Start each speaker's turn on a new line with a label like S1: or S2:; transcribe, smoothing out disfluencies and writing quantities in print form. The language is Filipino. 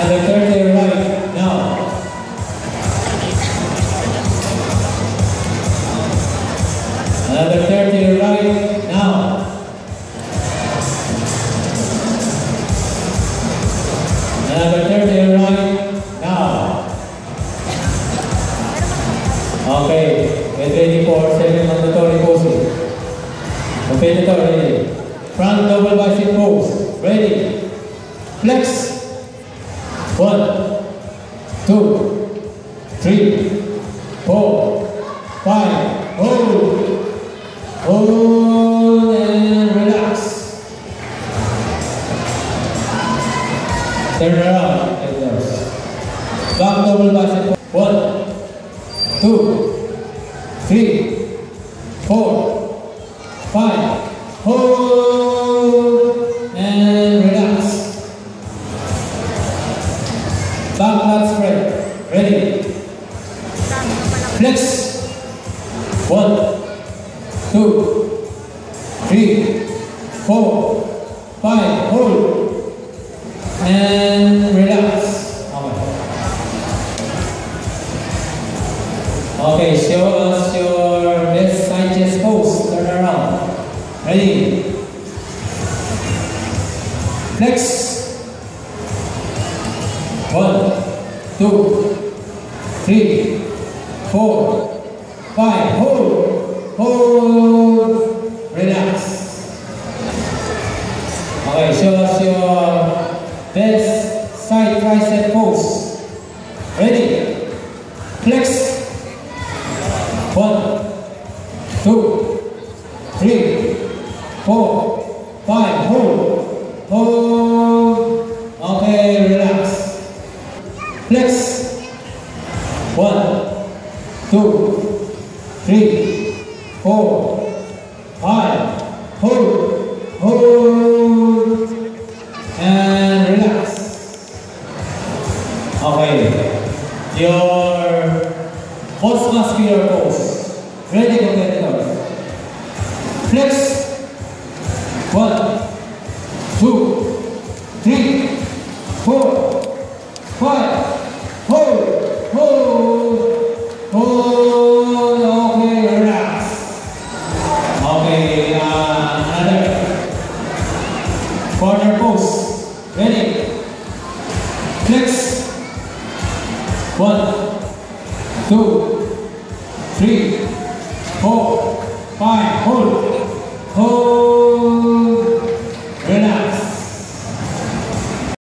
S1: Another turn to your right now. Another turn to your right now. Another turn to your right now. Okay, get ready for 7 mandatory poses. Competitor, front double bicep pose. Ready. Flex. 1, 2, 3, 4, 5. Hold. Hold and relax. Turn around. Back double bicep. 1, 2, 3, 4, 5. Hold and relax. Back lat spread. Ready. Flex. 1, 2, 3, 4, 5. Hold and relax. Okay, show us your best side chest pose. Turn around. Ready. Flex. 1, 2, 3, 4, 5. Hold. Hold. Relax. Okay, show us your best side tricep pose. Ready. Flex. 1, 2, 3, 4, 5. Hold. Hold. Okay, relax. Flex. 1, 2, 3, 4, 5. Hold. Hold. And relax. Okay. Your most muscular pose. Ready, competitors. Flex. 1, 2, 3, 4, 5. Hold. Hold. Hold. Okay, relax. Okay, another corner pose. Ready. Flex. 1, 2,